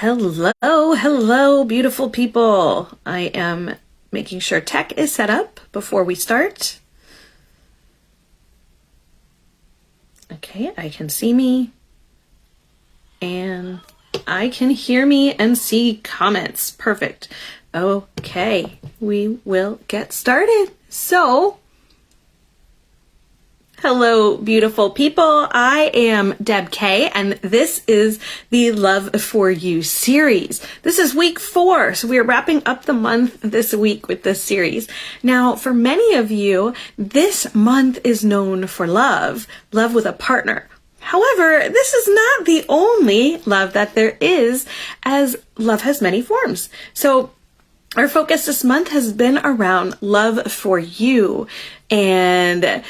Hello, beautiful people. I am making sure tech is set up before we start. Okay, I can see me and I can hear me and see comments. Perfect. Okay, we will get started. So, hello, beautiful people. I am Deb K, and this is the Love for You series. This is week 4, so we are wrapping up the month this week with this series. Now, for many of you, this month is known for love with a partner. However, this is not the only love that there is, as love has many forms. So, our focus this month has been around love for you and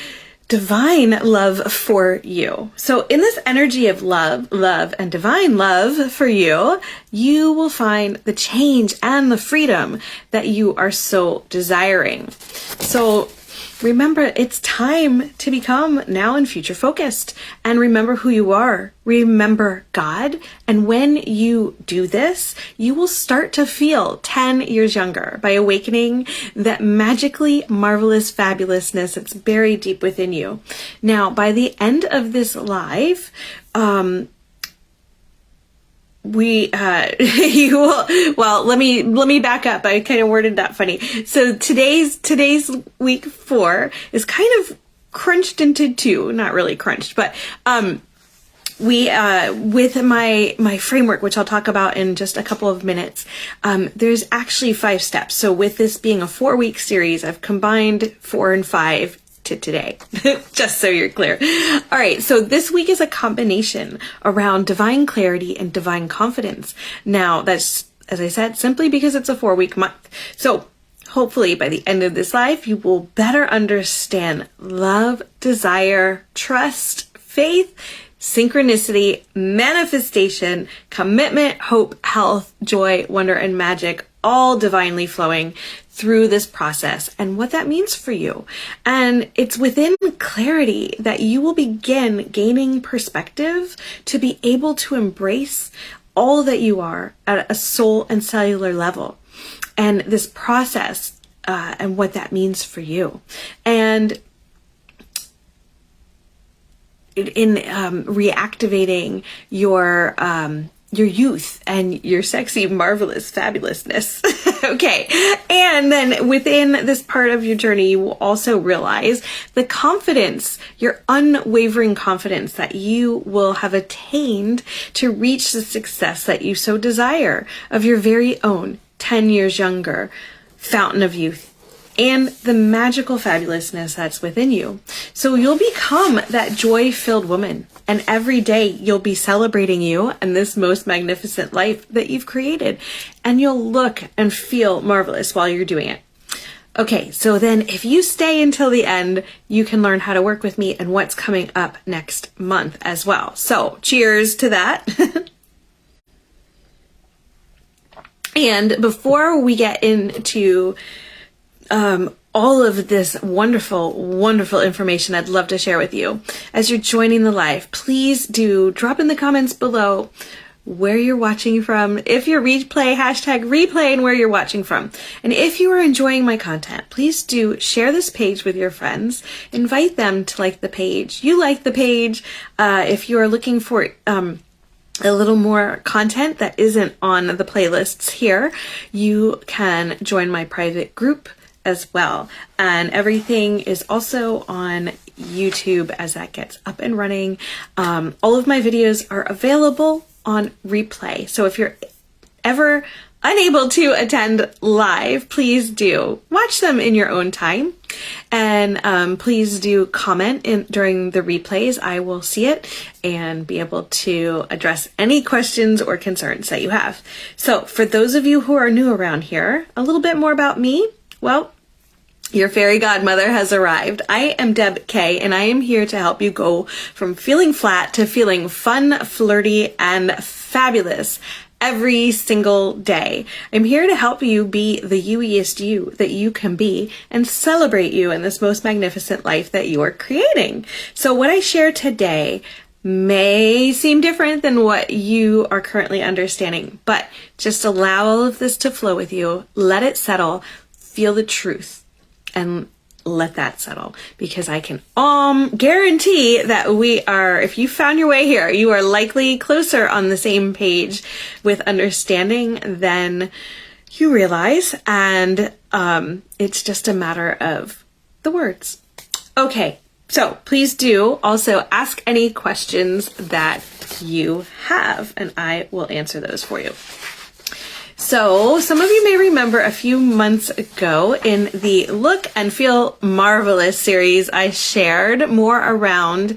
divine love for you. So in this energy of love, and divine love for you, you will find the change and the freedom that you are so desiring. So remember, it's time to become now and future focused, and remember who you are. Remember God. And when you do this, you will start to feel 10 years younger by awakening that magically marvelous fabulousness that's buried deep within you. Now, by the end of this live, you will, well, let me back up. I kind of worded that funny. So today's week 4 is kind of crunched into 2, not really crunched, but, we, with my framework, which I'll talk about in just a couple of minutes, there's actually 5 steps. So with this being a 4-week series, I've combined 4 and 5 to today, just so you're clear. All right, so this week is a combination around divine clarity and divine confidence. Now, that's, as I said, simply because it's a 4-week month. So hopefully by the end of this life, you will better understand love, desire, trust, faith, synchronicity, manifestation, commitment, hope, health, joy, wonder, and magic, all divinely flowing through this process and what that means for you. And it's within clarity that you will begin gaining perspective to be able to embrace all that you are at a soul and cellular level. And this process and what that means for you. And in reactivating your youth and your sexy, marvelous fabulousness. Okay. And then within this part of your journey, you will also realize the confidence, your unwavering confidence that you will have attained to reach the success that you so desire of your very own 10 years younger fountain of youth and the magical fabulousness that's within you. So you'll become that joy-filled woman, and every day you'll be celebrating you and this most magnificent life that you've created, and you'll look and feel marvelous while you're doing it. Okay, so then if you stay until the end, you can learn how to work with me and what's coming up next month as well. So cheers to that. And before we get into all of this wonderful information I'd love to share with you, as you're joining the live, please do drop in the comments below where you're watching from. If you're replay, hashtag replay and where you're watching from. And if you are enjoying my content, please do share this page with your friends. Invite them to like the page. You like the page. If you are looking for a little more content that isn't on the playlists here, you can join my private group as well. And everything is also on YouTube as that gets up and running. All of my videos are available on replay. So if you're ever unable to attend live, please do watch them in your own time. And please do comment during the replays. I will see it and be able to address any questions or concerns that you have. So for those of you who are new around here, a little bit more about me. Well, your fairy godmother has arrived. I am Deb K, and I am here to help you go from feeling flat to feeling fun, flirty, and fabulous every single day. I'm here to help you be the youiest you that you can be and celebrate you in this most magnificent life that you are creating. So what I share today may seem different than what you are currently understanding, but just allow all of this to flow with you. Let it settle, feel the truth, and let that settle, because I can guarantee that if you found your way here, you are likely closer on the same page with understanding than you realize, and it's just a matter of the words. Okay, so please do also ask any questions that you have, and I will answer those for you. So some of you may remember a few months ago in the Look and Feel Marvelous series, I shared more around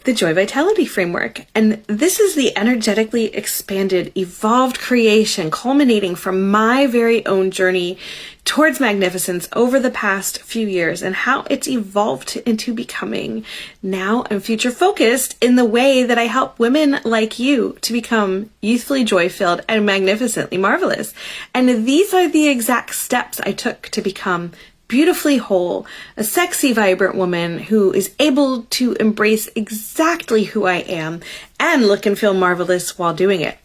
the Joy Vitality Framework. And this is the energetically expanded, evolved creation culminating from my very own journey towards magnificence over the past few years, and how it's evolved into becoming now and future focused in the way that I help women like you to become youthfully joy-filled and magnificently marvelous. And these are the exact steps I took to become beautifully whole, a sexy, vibrant woman who is able to embrace exactly who I am and look and feel marvelous while doing it.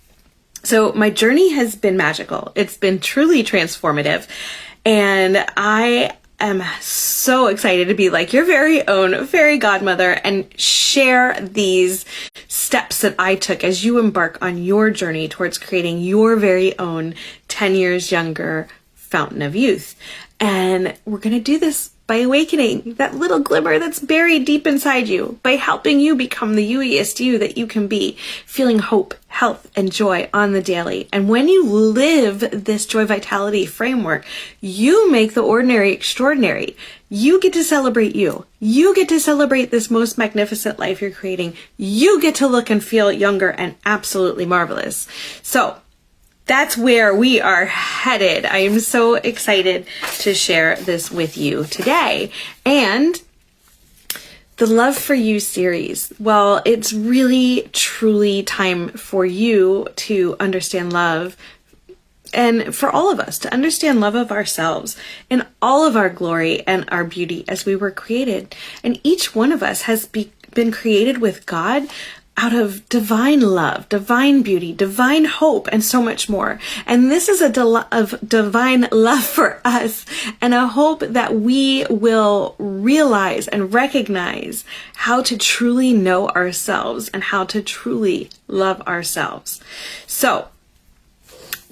So my journey has been magical. It's been truly transformative. And I am so excited to be like your very own fairy godmother and share these steps that I took as you embark on your journey towards creating your very own 10 years younger fountain of youth. And we're going to do this by awakening that little glimmer that's buried deep inside you, by helping you become the youiest you that you can be, feeling hope, health, and joy on the daily. And when you live this Joy Vitality framework, you make the ordinary extraordinary. You get to celebrate you. You get to celebrate this most magnificent life you're creating. You get to look and feel younger and absolutely marvelous. So that's where we are headed. I am so excited to share this with you today. And the Love for You series, well, it's really, truly time for you to understand love, and for all of us to understand love of ourselves in all of our glory and our beauty as we were created. And each one of us has been created with God out of divine love, divine beauty, divine hope, and so much more. And this is of divine love for us, and a hope that we will realize and recognize how to truly know ourselves and how to truly love ourselves. So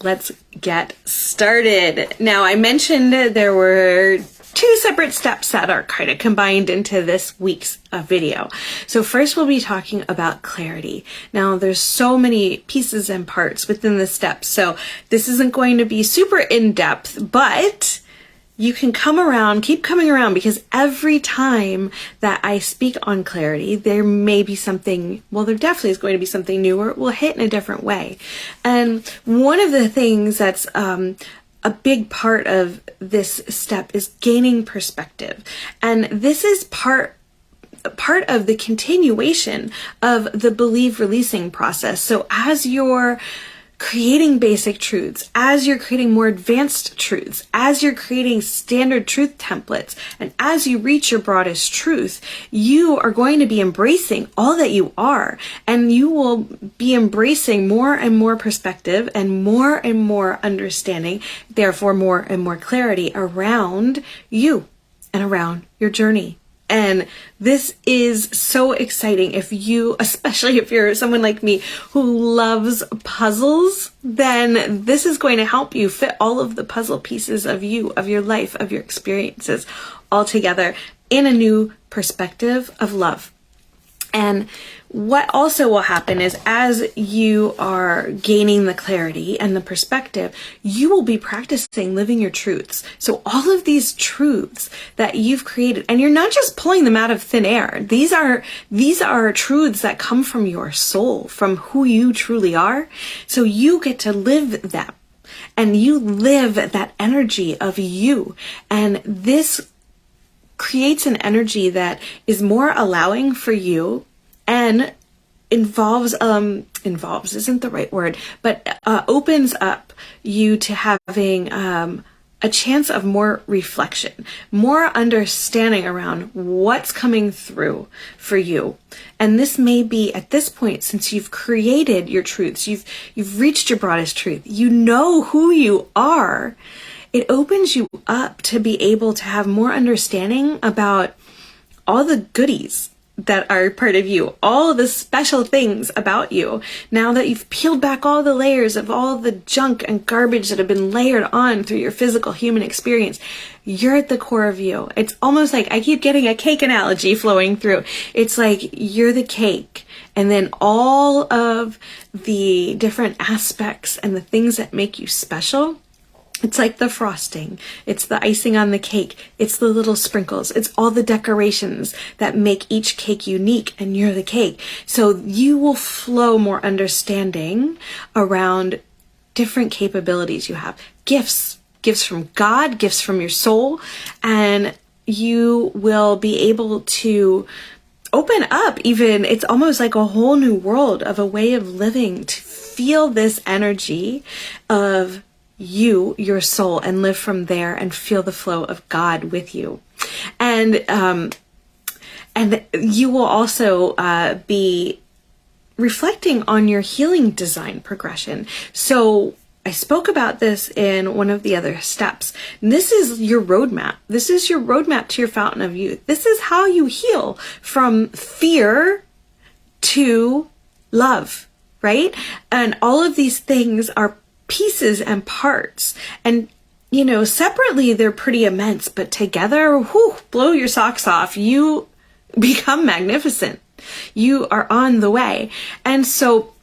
let's get started. Now, I mentioned there were two separate steps that are kind of combined into this week's video. So first we'll be talking about clarity. Now there's so many pieces and parts within the steps, so this isn't going to be super in-depth, but you can keep coming around, because every time that I speak on clarity, there may be something, well, there definitely is going to be something new, or it will hit in a different way. And one of the things that's a big part of this step is gaining perspective. And this is part of the continuation of the believe releasing process. So as you're creating basic truths, as you're creating more advanced truths, as you're creating standard truth templates, and as you reach your broadest truth, you are going to be embracing all that you are, and you will be embracing more and more perspective and more understanding, therefore more and more clarity around you and around your journey. And this is so exciting. Especially if you're someone like me who loves puzzles, then this is going to help you fit all of the puzzle pieces of you, of your life, of your experiences all together in a new perspective of love. And what also will happen is, as you are gaining the clarity and the perspective, you will be practicing living your truths. So all of these truths that you've created, and you're not just pulling them out of thin air. These are truths that come from your soul, from who you truly are. So you get to live them, and you live that energy of you. And this creates an energy that is more allowing for you, and involves isn't the right word, but opens up you to having a chance of more reflection, more understanding around what's coming through for you. And this may be at this point, since you've created your truths, you've reached your broadest truth, you know who you are. It opens you up to be able to have more understanding about all the goodies that are part of you, all the special things about you. Now that you've peeled back all the layers of all the junk and garbage that have been layered on through your physical human experience, you're at the core of you. It's almost like I keep getting a cake analogy flowing through. It's like you're the cake, and then all of the different aspects and the things that make you special, it's like the frosting, it's the icing on the cake, it's the little sprinkles, it's all the decorations that make each cake unique, and you're the cake. So you will flow more understanding around different capabilities you have. Gifts from God, gifts from your soul, and you will be able to open up even, it's almost like a whole new world of a way of living, to feel this energy of you, your soul, and live from there and feel the flow of God with you. And you will also be reflecting on your healing design progression. So I spoke about this in one of the other steps. This is your roadmap. This is your roadmap to your fountain of youth. This is how you heal from fear to love, right? And all of these things are pieces and parts, and separately they're pretty immense, but together, whew, blow your socks off. You become magnificent. You are on the way. And so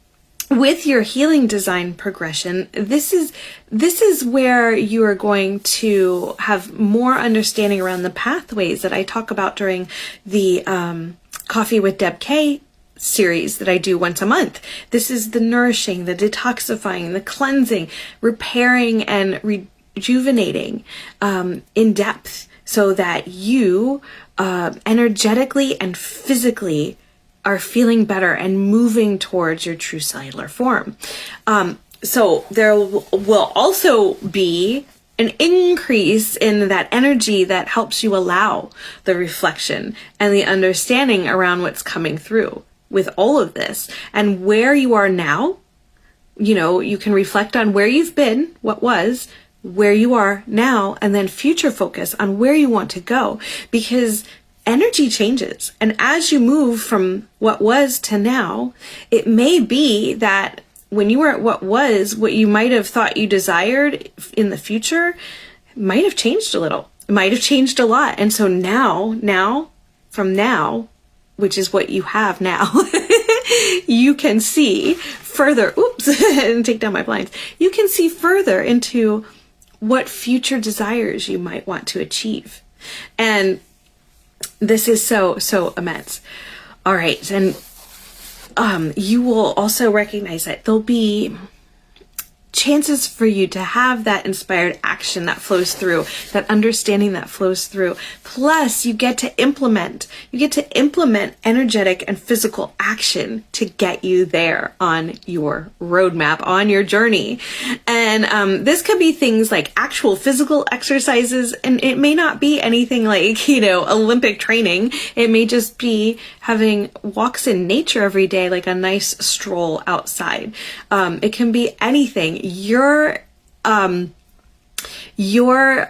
with your healing design progression, this is where you are going to have more understanding around the pathways that I talk about during the Coffee with Deb K series that I do once a month. This is the nourishing, the detoxifying, the cleansing, repairing, and rejuvenating in depth, so that you energetically and physically are feeling better and moving towards your true cellular form. So there will also be an increase in that energy that helps you allow the reflection and the understanding around what's coming through with all of this, and where you are now. You can reflect on where you've been, what was, where you are now, and then future focus on where you want to go, because energy changes. And as you move from what was to now, it may be that when you were at what was, what you might have thought you desired in the future might have changed a little. It might have changed a lot. And so now, from now, which is what you have now, you can see further, and take down my blinds. You can see further into what future desires you might want to achieve. And this is so immense. All right. And you will also recognize that there'll be chances for you to have that inspired action that flows through, that understanding that flows through. Plus, you get to implement energetic and physical action to get you there on your roadmap, on your journey. And this could be things like actual physical exercises, and it may not be anything like, Olympic training. It may just be having walks in nature every day, like a nice stroll outside. It can be anything. Your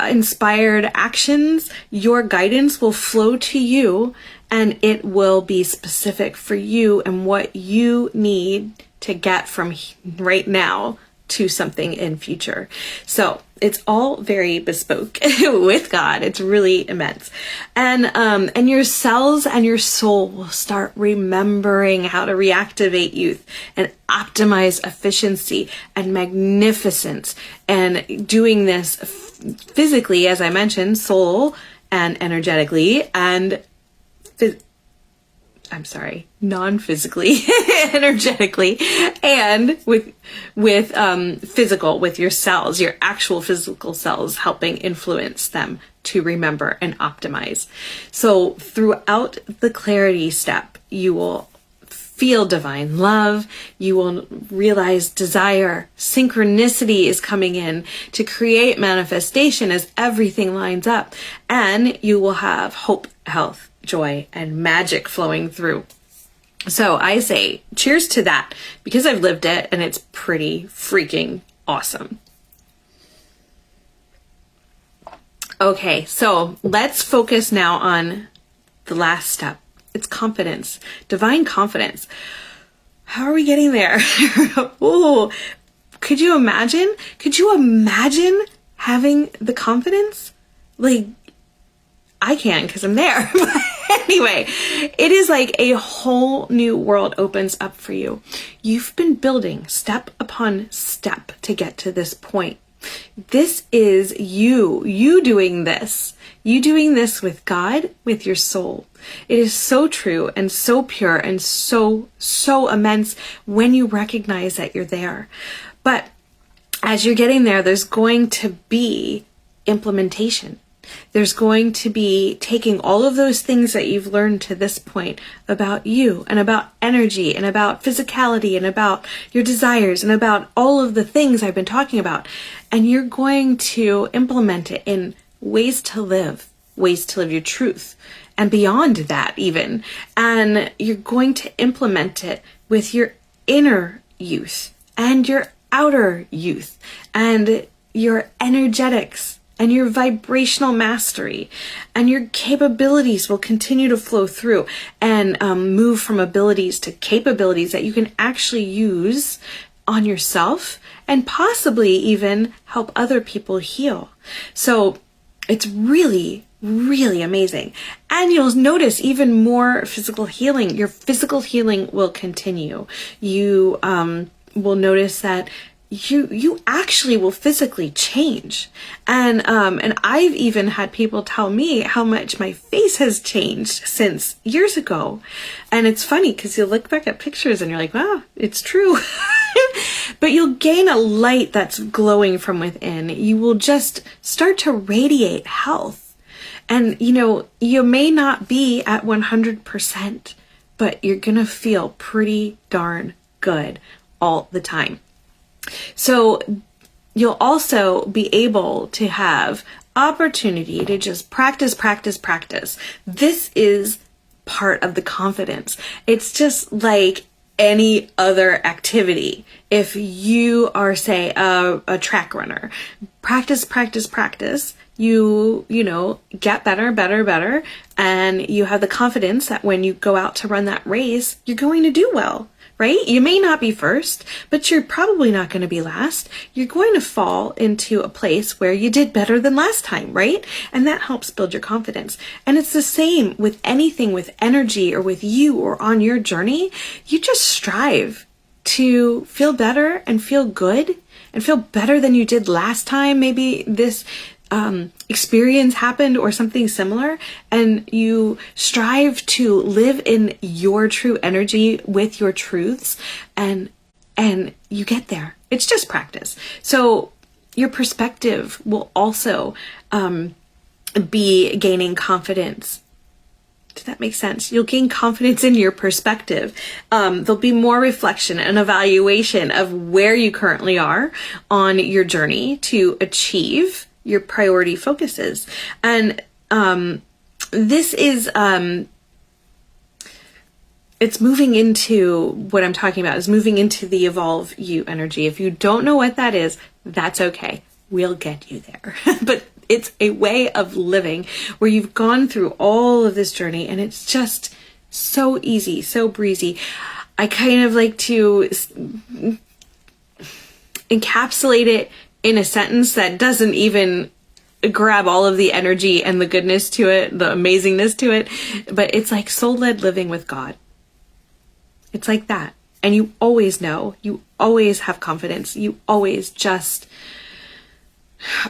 inspired actions, your guidance will flow to you, and it will be specific for you and what you need to get from right now to something in future. So it's all very bespoke with God. It's really immense. And your cells and your soul will start remembering how to reactivate youth and optimize efficiency and magnificence. And doing this physically, as I mentioned, soul and energetically, and non-physically, energetically, and with physical, with your cells, your actual physical cells, helping influence them to remember and optimize. So throughout the clarity step, you will feel divine love. You will realize desire. Synchronicity is coming in to create manifestation as everything lines up. And you will have hope, health, joy, and magic flowing through. So I say cheers to that, because I've lived it and it's pretty freaking awesome. Okay, so let's focus now on the last step. It's confidence, divine confidence. How are we getting there? Oh, could you imagine? Could you imagine having the confidence? Like, I can, because I'm there. But anyway, it is like a whole new world opens up for you. You've been building step upon step to get to this point. This is you doing this. You doing this with God, with your soul. It is so true and so pure and so immense when you recognize that you're there. But as you're getting there, there's going to be implementation. There's going to be taking all of those things that you've learned to this point about you and about energy and about physicality and about your desires and about all of the things I've been talking about. And you're going to implement it in ways to live your truth and beyond that even. And you're going to implement it with your inner youth and your outer youth and your energetics and your vibrational mastery, and your capabilities will continue to flow through and move from abilities to capabilities that you can actually use on yourself and possibly even help other people heal. So it's really, really amazing. And you'll notice even more physical healing. Your physical healing will continue. You will notice that you actually will physically change. And I've even had people tell me how much my face has changed since years ago. And it's funny because you look back at pictures and you're like, wow, it's true. But you'll gain a light that's glowing from within. You will just start to radiate health. And you may not be at 100%, but you're going to feel pretty darn good all the time. So you'll also be able to have opportunity to just practice. This is part of the confidence. It's just like any other activity. If you are, say, a track runner, practice, you get better, and you have the confidence that when you go out to run that race, you're going to do well. Right? You may not be first, but you're probably not going to be last. You're going to fall into a place where you did better than last time, right? And that helps build your confidence. And it's the same with anything with energy or with you or on your journey. You just strive to feel better and feel good and feel better than you did last time. Maybe this experience happened or something similar, and you strive to live in your true energy with your truths, and you get there. It's just practice. So your perspective will also be gaining confidence. Does that make sense? You'll gain confidence in your perspective. There'll be more reflection and evaluation of where you currently are on your journey to achieve your priority focuses. And this is, it's moving into what I'm talking about, is moving into the evolve you energy. If you don't know what that is, that's okay. We'll get you there. But it's a way of living where you've gone through all of this journey and it's just so easy, so breezy. I kind of like to encapsulate it in a sentence that doesn't even grab all of the energy and the goodness to it, the amazingness to it, but it's like soul-led living with God. It's like that. And you always know, you always have confidence, you always just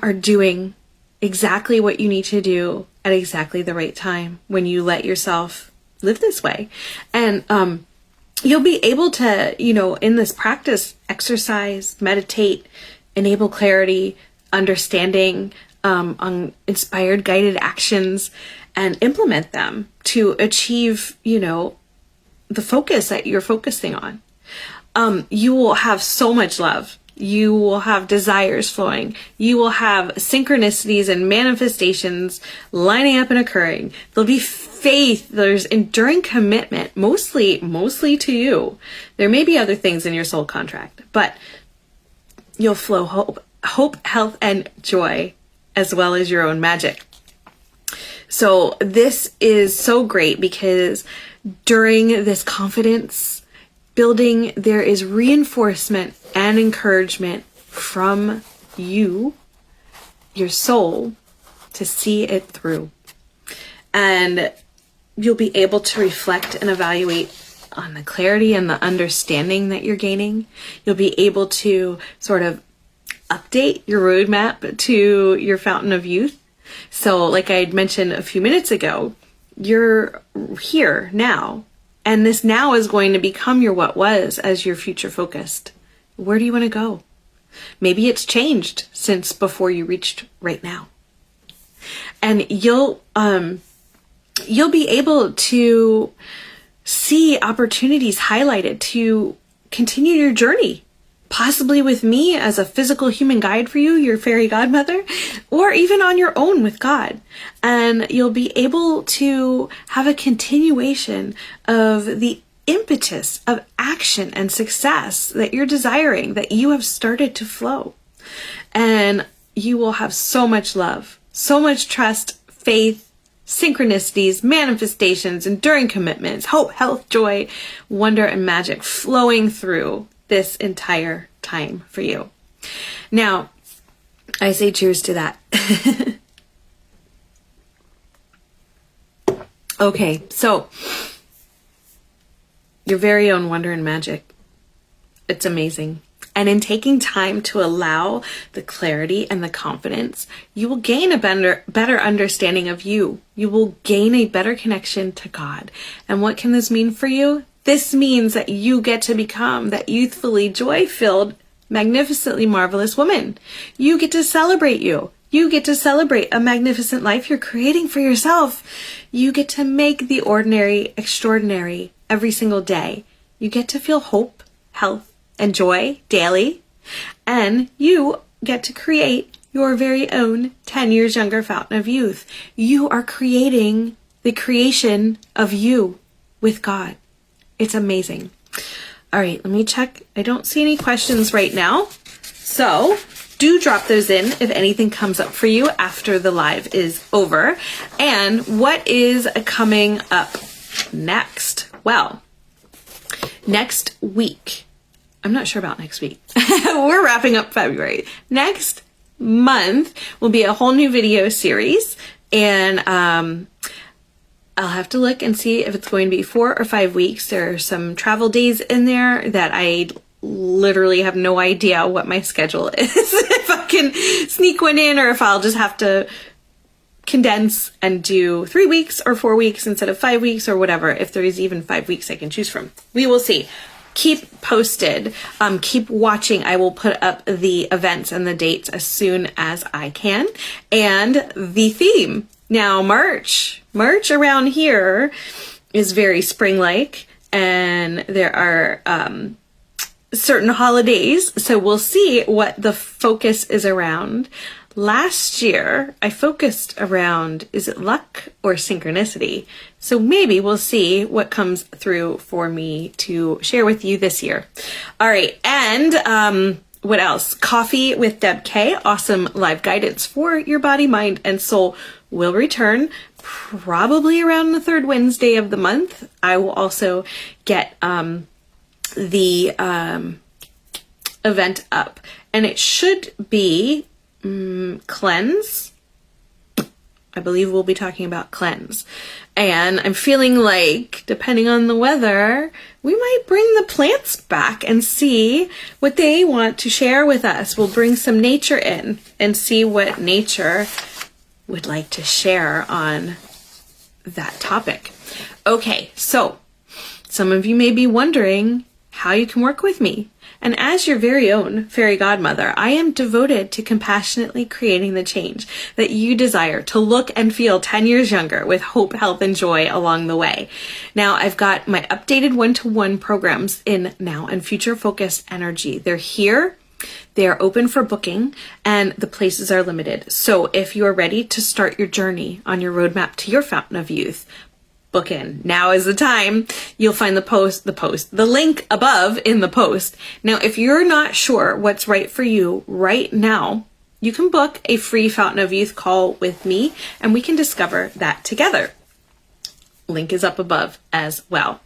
are doing exactly what you need to do at exactly the right time when you let yourself live this way. And you'll be able to, in this practice, exercise, meditate, enable clarity, understanding, on inspired guided actions, and implement them to achieve, the focus that you're focusing on. You will have so much love. You will have desires flowing. You will have synchronicities and manifestations lining up and occurring. There'll be faith. There's enduring commitment, mostly to you. There may be other things in your soul contract, but you'll flow hope, health, and joy, as well as your own magic. So this is so great because during this confidence building, there is reinforcement and encouragement from you, your soul, to see it through. And you'll be able to reflect and evaluate on the clarity and the understanding that you're gaining. You'll be able to sort of update your roadmap to your fountain of youth. So like I had mentioned a few minutes ago, you're here now. And this now is going to become your what was as your future focused. Where do you want to go? Maybe it's changed since before you reached right now. And you'll be able to see opportunities highlighted to continue your journey, possibly with me as a physical human guide for you, your fairy godmother, or even on your own with God. And you'll be able to have a continuation of the impetus of action and success that you're desiring, that you have started to flow. And you will have so much love, so much trust, faith, synchronicities, manifestations, enduring commitments, hope, health, joy, wonder, and magic flowing through this entire time for you. Now, I say cheers to that. Okay, so your very own wonder and magic. It's amazing. And in taking time to allow the clarity and the confidence, you will gain a better understanding of you. You will gain a better connection to God. And what can this mean for you? This means that you get to become that youthfully joy-filled, magnificently marvelous woman. You get to celebrate you. You get to celebrate a magnificent life you're creating for yourself. You get to make the ordinary extraordinary every single day. You get to feel hope, health, and joy daily. And you get to create your very own 10 years younger fountain of youth. You are creating the creation of you with God. It's amazing. All right, let me check. I don't see any questions right now. So do drop those in if anything comes up for you after the live is over. And what is coming up next? Well, next week. I'm not sure about next week. We're wrapping up February. Next month will be a whole new video series. And I'll have to look and see if it's going to be 4 or 5 weeks. There are some travel days in there that I literally have no idea what my schedule is. If I can sneak one in or if I'll just have to condense and do 3 weeks or 4 weeks instead of 5 weeks or whatever. If there is even 5 weeks I can choose from. We will see. Keep posted. Keep watching. I will put up the events and the dates as soon as I can. And the theme. Now, March around here is very spring-like, and there are certain holidays, so we'll see what the focus is around. Last year, I focused around, is it luck or synchronicity? So maybe we'll see what comes through for me to share with you this year. All right, and what else? Coffee with Deb K, awesome live guidance for your body, mind, and soul will return probably around the third Wednesday of the month. I will also get the event up, and it should be cleanse. I believe we'll be talking about cleanse. And I'm feeling like, depending on the weather, we might bring the plants back and see what they want to share with us. We'll bring some nature in and see what nature would like to share on that topic. Okay, so some of you may be wondering how you can work with me. And as your very own fairy godmother, I am devoted to compassionately creating the change that you desire to look and feel 10 years younger with hope, health, and joy along the way. Now, I've got my updated one-to-one programs in Now and Future Focused Energy. They're here. They are open for booking and the places are limited. So if you are ready to start your journey on your roadmap to your fountain of youth, book in. Now is the time. You'll find the link above in the post. Now, if you're not sure what's right for you right now, you can book a free Fountain of Youth call with me and we can discover that together. Link is up above as well.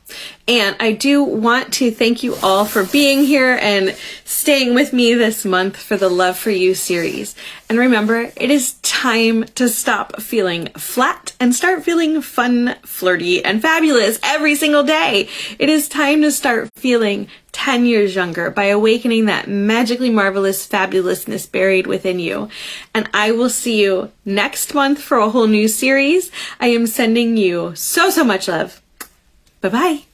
And I do want to thank you all for being here and staying with me this month for the Love for You series. And remember, it is time to stop feeling flat and start feeling fun, flirty, and fabulous every single day. It is time to start feeling 10 years younger by awakening that magically marvelous fabulousness buried within you. And I will see you next month for a whole new series. I am sending you so much love. Bye-bye.